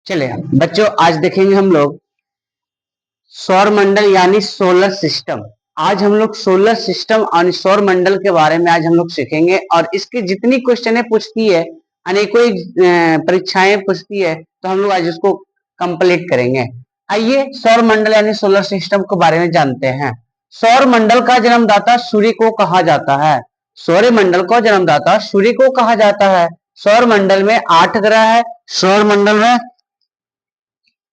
चलिए बच्चों, आज देखेंगे हम लोग सौर मंडल यानी सोलर सिस्टम। आज हम लोग सोलर सिस्टम और सौर मंडल के बारे में आज हम लोग सीखेंगे और इसकी जितनी क्वेश्चनें पूछती है, अनेकों परीक्षाएं पूछती है, तो हम लोग आज उसको कंप्लीट करेंगे। आइए सौर मंडल यानी सोलर सिस्टम के बारे में जानते हैं। सौर मंडल का जन्मदाता सूर्य को कहा जाता है। सौर मंडल को जन्मदाता सूर्य को कहा जाता है। सौर मंडल में 8 ग्रह है। सौर मंडल में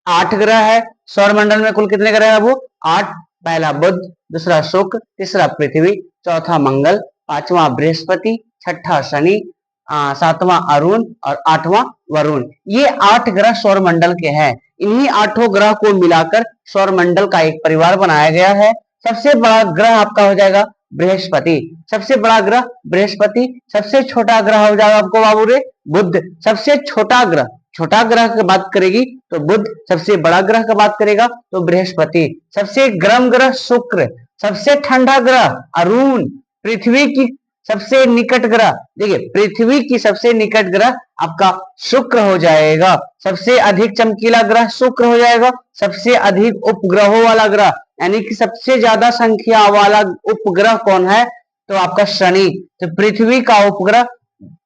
8 ग्रह है। सौर मंडल में कुल कितने ग्रह है? वो 8। पहला बुध, दूसरा शुक्र, तीसरा पृथ्वी, चौथा मंगल, पांचवा बृहस्पति, छठा शनि, सातवां अरुण और आठवां वरुण। ये 8 ग्रह सौर मंडल के हैं। इन्हीं 8 ग्रह को मिलाकर सौर मंडल का एक परिवार बनाया गया है। सबसे बड़ा ग्रह आपका हो जाएगा बृहस्पति। सबसे बड़ा ग्रह बृहस्पति। सबसे छोटा ग्रह हो जाएगा आपको बाबू रे बुध। सबसे छोटा ग्रह की बात करेगी तो बुध। सबसे बड़ा ग्रह की बात करेगा तो बृहस्पति। सबसे गर्म ग्रह शुक्र। सबसे ठंडा ग्रह अरुण। पृथ्वी की सबसे निकट ग्रह, देखिए पृथ्वी की सबसे निकट ग्रह आपका शुक्र हो जाएगा। सबसे अधिक चमकीला ग्रह शुक्र हो जाएगा। सबसे अधिक उपग्रहों वाला ग्रह यानी कि सबसे ज्यादा संख्या वाला उपग्रह कौन है? तो आपका शनि। तो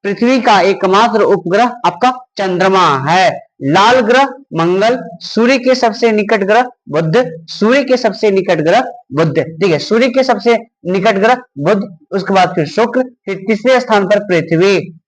पृथ्वी का एकमात्र उपग्रह आपका चंद्रमा है। लाल ग्रह मंगल। सूर्य के सबसे निकट ग्रह बुध। सूर्य के सबसे निकट ग्रह बुध, ठीक है, सूर्य के सबसे निकट ग्रह बुध। उसके बाद फिर शुक्र, फिर तीसरे स्थान पर पृथ्वी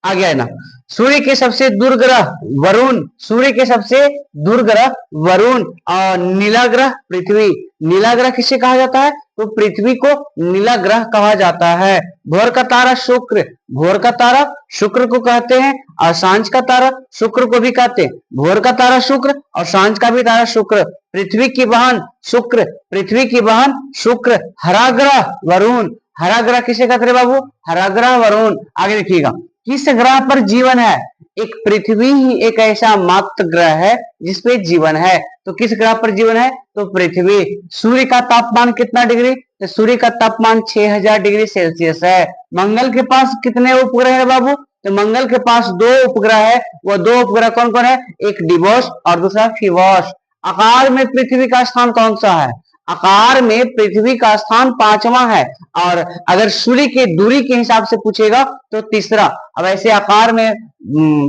आ गया है ना। सूर्य के सबसे दूर ग्रह वरुण। सूर्य के सबसे दूर ग्रह वरुण। और नीला ग्रह पृथ्वी। नीला ग्रह किसे कहा जाता है? तो पृथ्वी को नीला ग्रह कहा जाता है। भोर का तारा शुक्र। भोर का तारा शुक्र को कहते हैं और सांझ का तारा शुक्र को भी कहते हैं। भोर का तारा शुक्र और सांझ का भी तारा शुक्र। पृथ्वी की बहन शुक्र। पृथ्वी की बहन शुक्र। हरा ग्रह वरुण। हरा ग्रह किसे कहते हैं बाबू? हरा ग्रह वरुण। आगे देखिएगा, किस ग्रह पर जीवन है? एक पृथ्वी ही एक ऐसा मात्र ग्रह है जिसपे जीवन है। तो किस ग्रह पर जीवन है? तो पृथ्वी। सूर्य का तापमान कितना डिग्री? तो सूर्य का तापमान 6000 डिग्री सेल्सियस है। मंगल के पास कितने उपग्रह है बाबू? तो मंगल के पास 2 उपग्रह है। वो 2 उपग्रह कौन कौन है? एक डिवोस और दूसरा फिवोस। आकार में पृथ्वी का स्थान कौन सा है? आकार में पृथ्वी का स्थान 5वां है। और अगर सूर्य की दूरी के हिसाब से पूछेगा तो तीसरा। अब ऐसे आकार में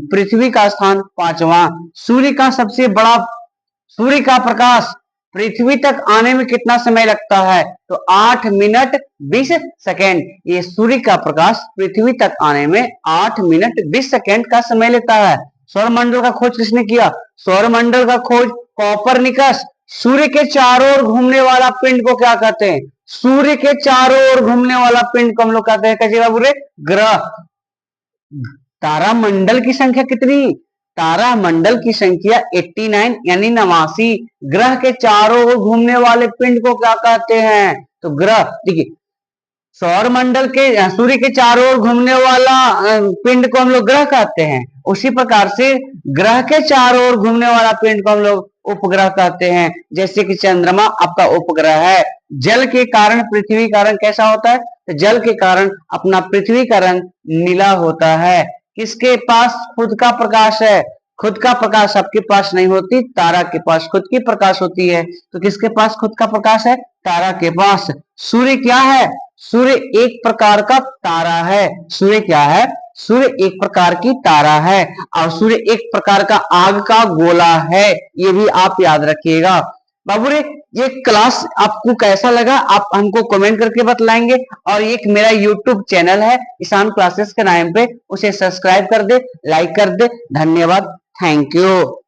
पृथ्वी का स्थान 5वां। सूर्य का प्रकाश पृथ्वी तक आने में कितना समय लगता है? तो 8 मिनट 20 सेकेंड। ये सूर्य का प्रकाश पृथ्वी तक आने में 8 मिनट 20 सेकेंड का समय लेता है। सौरमंडल का खोज किसने किया? सौरमंडल का खोज कोपरनिकस। सूर्य के चारों ओर घूमने वाला पिंड को क्या कहते हैं? सूर्य के चारों ओर घूमने वाला पिंड को हम लोग कहते हैं कैसे बुरे? ग्रह। तारामंडल की संख्या कितनी? तारामंडल की संख्या 89 यानी 89। ग्रह के चारों ओर घूमने वाले पिंड को क्या कहते हैं? तो ग्रह। देखिए सौर मंडल के सूर्य के चारों ओर घूमने वाला पिंड को हम लोग ग्रह कहते हैं। उसी प्रकार से ग्रह के चारों ओर घूमने वाला पिंड को हम लोग उपग्रह कहते हैं। जैसे कि चंद्रमा आपका उपग्रह है। जल के कारण पृथ्वी का रंग कैसा होता है? तो जल के कारण अपना पृथ्वी का रंग नीला होता है। किसके पास खुद का प्रकाश है? खुद का प्रकाश आपके पास नहीं होती, तारा के पास खुद की प्रकाश होती है। तो किसके पास खुद का प्रकाश है? तारा के पास। सूर्य क्या है? सूर्य एक प्रकार का तारा है। सूर्य क्या है? सूर्य एक प्रकार की तारा है और सूर्य एक प्रकार का आग का गोला है। ये भी आप याद रखिएगा। बाबू रे, ये क्लास आपको कैसा लगा आप हमको कमेंट करके बतलाएंगे। और एक मेरा यूट्यूब चैनल है ईशान क्लासेस के नाम पे, उसे सब्सक्राइब कर दे, लाइक कर दे। धन्यवाद, थैंक यू।